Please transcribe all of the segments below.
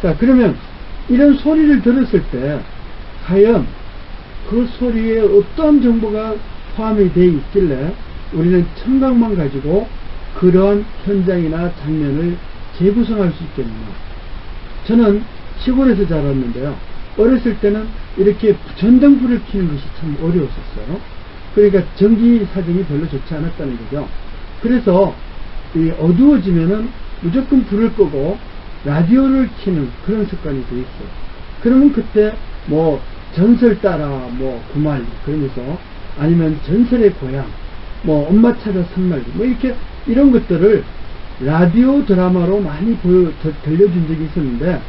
자, 그러면 이런 소리를 들었을 때 과연 그 소리에 어떤 정보가 포함이 되어 있길래 우리는 청각만 가지고 그러한 현장이나 장면을 재구성할 수 있겠느냐. 저는 시골에서 자랐는데요, 어렸을 때는 이렇게 전등불을 켜는 것이 참 어려웠었어요. 그러니까 전기 사정이 별로 좋지 않았다는 거죠. 그래서 이 어두워지면은 무조건 불을 끄고 라디오를 켜는 그런 습관이 돼 있어요. 그러면 그때 뭐 전설 따라 뭐 구말 그러면서, 아니면 전설의 고향, 뭐 엄마 찾아 산말기, 뭐 이렇게 이런 것들을 라디오 드라마로 많이 들려준 적이 있었는데,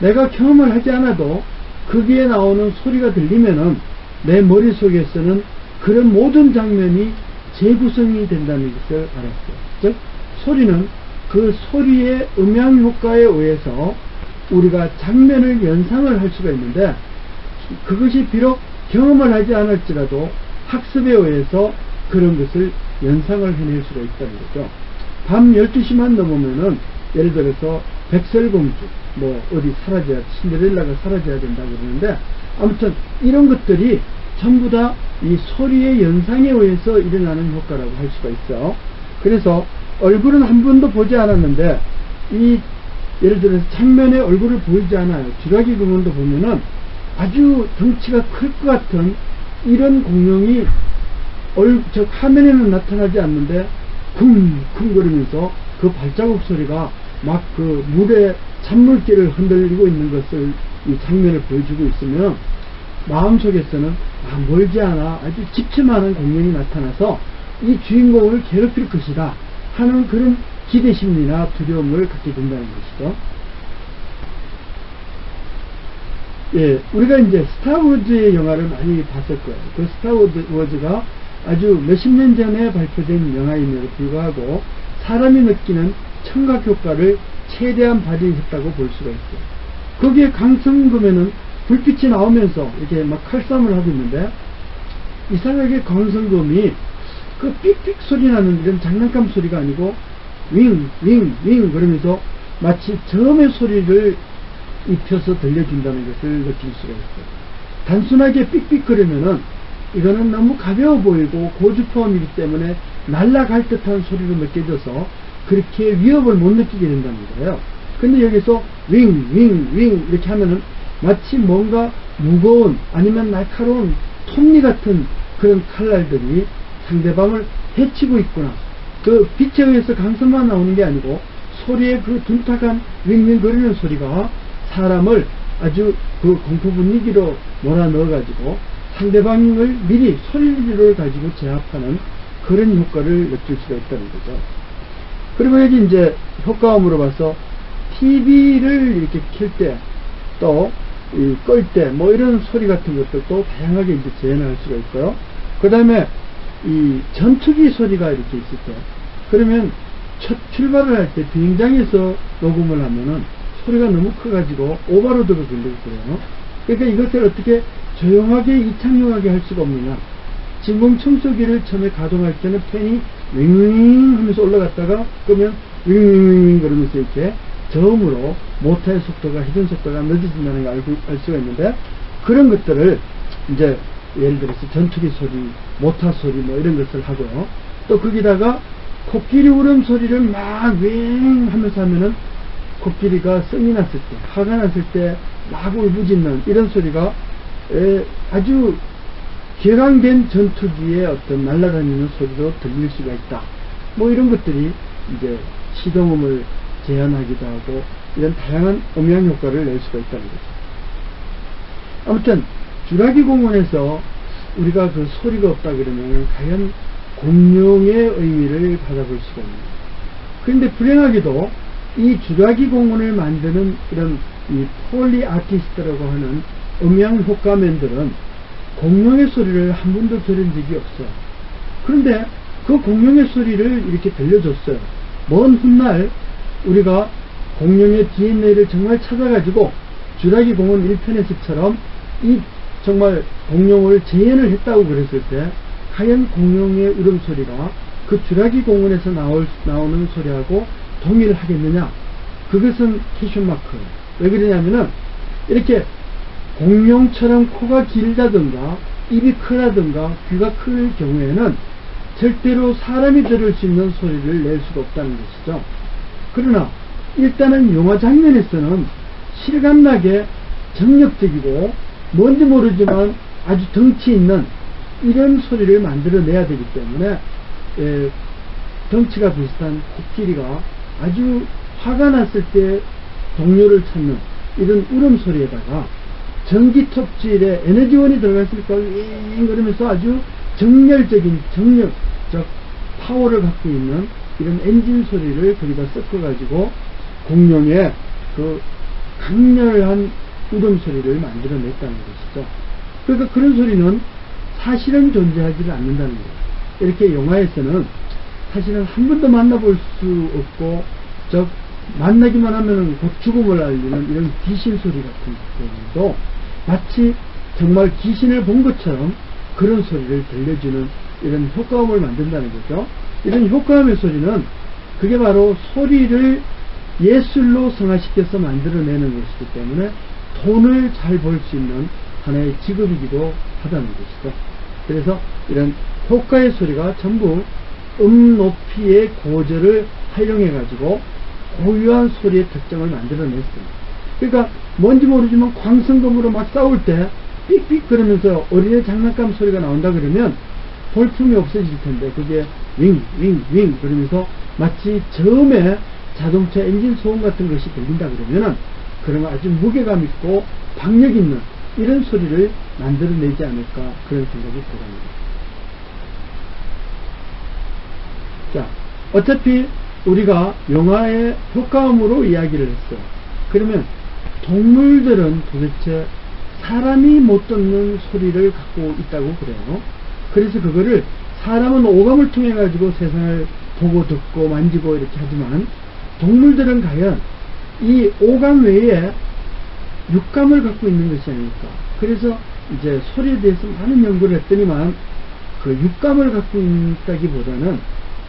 내가 경험을 하지 않아도 거기에 나오는 소리가 들리면은 내 머릿속에서는 그런 모든 장면이 재구성이 된다는 것을 알았어요. 즉 소리는 그 소리의 음향 효과에 의해서 우리가 장면을 연상을 할 수가 있는데, 그것이 비록 경험을 하지 않을지라도 학습에 의해서 그런 것을 연상을 해낼 수가 있다는 거죠. 밤 12시만 넘으면은 예를 들어서 백설공주 뭐 어디 사라져야, 신데렐라가 사라져야 된다고 그러는데, 아무튼 이런 것들이 전부 다 이 소리의 연상에 의해서 일어나는 효과라고 할 수가 있어. 그래서 얼굴은 한 번도 보지 않았는데, 이 예를 들어서 장면에 얼굴을 보이지 않아요. 쥐라기 공원도 보면은 아주 덩치가 클 것 같은 이런 공룡이 저 화면에는 나타나지 않는데 쿵쿵 거리면서 그 발자국 소리가 막 그 물에 찬물길을 흔들리고 있는 것을, 이 장면을 보여주고 있으면 마음속에서는 멀지 않아 아주 집채만한 공룡이 나타나서 이 주인공을 괴롭힐 것이다 하는 그런 기대심이나 두려움을 갖게 된다는 것이죠. 예, 우리가 이제 스타워즈의 영화를 많이 봤을 거예요. 그 스타워즈가 아주 몇십 년 전에 발표된 영화임에도 불구하고 사람이 느끼는 청각 효과를 최대한 발휘했다고 볼 수가 있어요. 거기에 강성금에는 불빛이 나오면서 이렇게 막 칼싸움을 하고 있는데, 이상하게 강성금이 그 삑삑 소리 나는 이런 장난감 소리가 아니고 윙 그러면서 마치 점의 소리를 입혀서 들려준다는 것을 느낄 수가 있어요. 단순하게 삑삑거리면은 이거는 너무 가벼워 보이고 고주파음이기 때문에 날아갈 듯한 소리로 느껴져서 그렇게 위협을 못 느끼게 된다는 거예요. 근데 여기서 윙 이렇게 하면은 마치 뭔가 무거운 아니면 날카로운 톱니 같은 그런 칼날들이 상대방을 해치고 있구나. 그 빛에 의해서 강성만 나오는 게 아니고 소리의 그 둔탁한 윙 거리는 소리가 사람을 아주 그 공포 분위기로 몰아넣어가지고 상대방을 미리 소리를 가지고 제압하는 그런 효과를 느낄 수가 있다는 거죠. 그리고 여기 이제 효과음으로 봐서 TV를 이렇게 켤 때 또 끌 때 뭐 이런 소리 같은 것들도 다양하게 이제 재현할 수가 있고요. 그 다음에 이 전투기 소리가 이렇게 있을 때, 그러면 첫 출발을 할 때 비행장에서 녹음을 하면은 소리가 너무 커가지고 오버로드가 걸리고 그래요. 그러니까 이것을 어떻게 조용하게 이창용하게 할 수가 없느냐. 진공 청소기를 처음에 가동할 때는 팬이 윙 하면서 올라갔다가 끄면 윙 그러면서 이렇게 저음으로 모터의 속도가, 회전 속도가 늦어진다는 걸 알 수가 있는데, 그런 것들을 이제 예를 들어서 전투기 소리, 모터 소리 뭐 이런 것을 하고요. 또 거기다가 코끼리 울음소리를 막 윙 하면서 하면은 코끼리가 성이 났을 때, 화가 났을 때 막 울부짖는 이런 소리가 아주 격앙된 전투기의 어떤 날아다니는 소리로 들릴 수가 있다. 뭐 이런 것들이 이제 시동음을 제한하기도 하고 이런 다양한 음향 효과를 낼 수가 있다는 거죠. 아무튼 쥐라기 공원에서 우리가 그 소리가 없다 그러면 과연 공룡의 의미를 받아볼 수가 없는 거예요. 그런데 불행하게도 이 쥐라기 공원을 만드는 이런 이 폴리 아티스트라고 하는 음향 효과맨들은 공룡의 소리를 한 번도 들은 적이 없어요. 그런데 그 공룡의 소리를 이렇게 들려줬어요. 먼 훗날 우리가 공룡의 DNA를 정말 찾아가지고 쥐라기 공원 1편에서처럼 이 정말 공룡을 재현을 했다고 그랬을 때 과연 공룡의 울음소리가 그 쥐라기 공원에서 나오는 소리하고 동일하겠느냐? 그것은 퀘스천 마크. 왜 그러냐면은 이렇게 공룡처럼 코가 길다든가 입이 크다든가 귀가 클 경우에는 절대로 사람이 들을 수 있는 소리를 낼 수가 없다는 것이죠. 그러나 일단은 영화 장면에서는 실감나게 정력적이고 뭔지 모르지만 아주 덩치 있는 이런 소리를 만들어내야 되기 때문에 덩치가 비슷한 코끼리가 아주 화가 났을 때 동료를 찾는 이런 울음소리에다가 전기톱질에 에너지원이 들어갔으니까 윙 그러면서 아주 정렬적인 정력적 파워를 갖고 있는 이런 엔진 소리를 거기다 섞어가지고 공룡의 그 강렬한 울음소리를 만들어냈다는 것이죠. 그러니까 그런 소리는 사실은 존재하지 않는다는 거예요. 이렇게 영화에서는 사실은 한 번도 만나볼 수 없고 즉 만나기만 하면 곧 죽음을 알리는 이런 귀신 소리 같은 경우도 마치 정말 귀신을 본 것처럼 그런 소리를 들려주는 이런 효과음을 만든다는 거죠. 이런 효과음의 소리는 그게 바로 소리를 예술로 성화시켜서 만들어내는 것이기 때문에 돈을 잘 벌 수 있는 하나의 직업이기도 하다는 것이죠. 그래서 이런 효과의 소리가 전부 높이의 고저를 활용해 가지고 고유한 소리의 특징을 만들어냈습니다. 그러니까 뭔지 모르지만 광선검으로 막 싸울 때 삑삑 그러면서 어린애 장난감 소리가 나온다 그러면 볼품이 없어질 텐데 그게 윙 그러면서 마치 처음에 자동차 엔진 소음 같은 것이 들린다 그러면은 그러면 아주 무게감 있고 박력 있는 이런 소리를 만들어내지 않을까 그런 생각이 들어갑니다. 자, 어차피 우리가 영화의 효과음으로 이야기를 했어요. 그러면 동물들은 도대체 사람이 못 듣는 소리를 갖고 있다고 그래요. 그래서 그거를 사람은 오감을 통해 가지고 세상을 보고 듣고 만지고 이렇게 하지만 동물들은 과연 이 오감 외에 육감을 갖고 있는 것이 아닐까. 그래서 이제 소리에 대해서 많은 연구를 했더니만 그 육감을 갖고 있다기보다는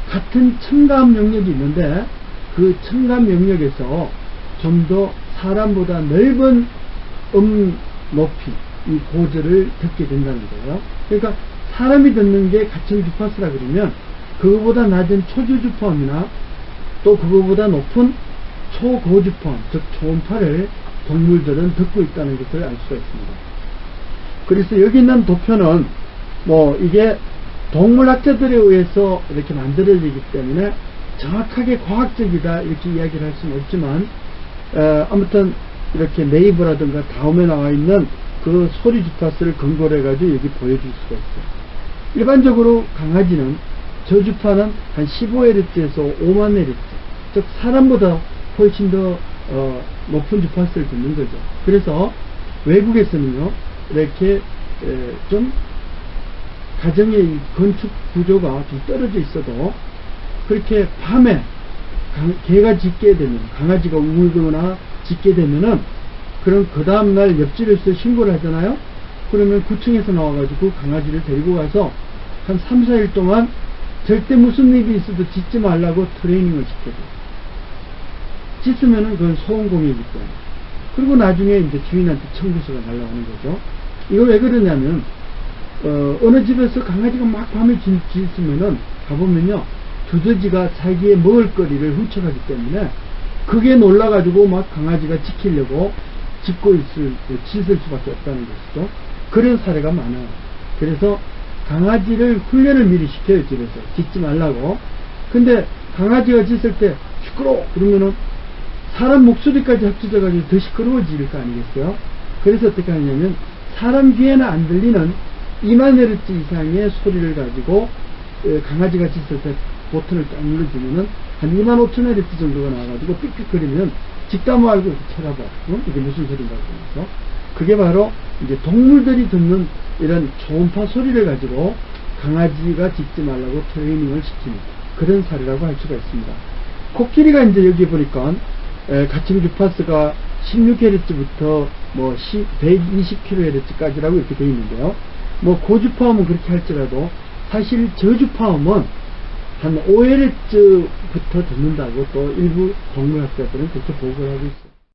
같은 청감 영역이 있는데 그 청감 영역에서 좀 더 사람보다 넓은 높이, 이 고저를 듣게 된다는 거예요. 그러니까 사람이 듣는 게 가청 주파수라 그러면 그거보다 낮은 초저주파음이나 또 그거보다 높은 초고주파음, 즉 초음파를 동물들은 듣고 있다는 것을 알 수가 있습니다. 그래서 여기 있는 도표는 뭐 이게 동물학자들에 의해서 이렇게 만들어지기 때문에 정확하게 과학적이다 이렇게 이야기를 할 수는 없지만 아무튼 이렇게 네이버라든가 다음에 나와 있는 그 소리 주파수를 근거로 해가지고 여기 보여줄 수가 있어요. 일반적으로 강아지는 저주파는 한 15Hz에서 5만Hz, 즉 사람보다 훨씬 더 높은 주파수를 듣는 거죠. 그래서 외국에서는요 이렇게 좀 가정의 건축 구조가 좀 떨어져 있어도 그렇게 밤에 개가 짖게 되면, 강아지가 울거나 짖게 되면은 그럼 그 다음날 옆집에서 신고를 하잖아요. 그러면 구청에서 나와가지고 강아지를 데리고 가서 한 3, 4일 동안 절대 무슨 일이 있어도 짖지 말라고 트레이닝을 시켜줘요. 짖으면은 그건 소음공해이기 때문에. 그리고 나중에 이제 주인한테 청구서가 날라오는 거죠. 이거 왜 그러냐면 어느 집에서 강아지가 막 밤에 짖으면은 가보면요 두더지가 자기의 먹을거리를 훔쳐가기 때문에 그게 놀라가지고 막 강아지가 지키려고 짖을 수밖에 없다는 것이죠. 그런 사례가 많아요. 그래서 강아지를 훈련을 미리 시켜요, 집에서. 짖지 말라고. 근데 강아지가 짖을 때 시끄러워! 그러면은 사람 목소리까지 합쳐져가지고 더 시끄러워질 거 아니겠어요? 그래서 어떻게 하냐면 사람 귀에는 안 들리는 2만Hz 이상의 소리를 가지고 강아지가 짖을 때 버튼을 딱 눌러주면은 한 25,000Hz 정도가 나와가지고 삑삑거리면 짖다 말고 이렇게 쳐다봐. 이게 무슨 소리인가 그러면서. 그게 바로 이제 동물들이 듣는 이런 초음파 소리를 가지고 강아지가 짖지 말라고 트레이닝을 시키는 그런 사례라고 할 수가 있습니다. 코끼리가 이제 여기 보니까 가청 주파수가 16Hz부터 뭐 120kHz까지라고 이렇게 되어 있는데요. 뭐 고주파음은 그렇게 할지라도 사실 저주파음은 한 5Hz부터 듣는다고 또 일부 동물학자들은 그렇게 보고를 하고 있어요.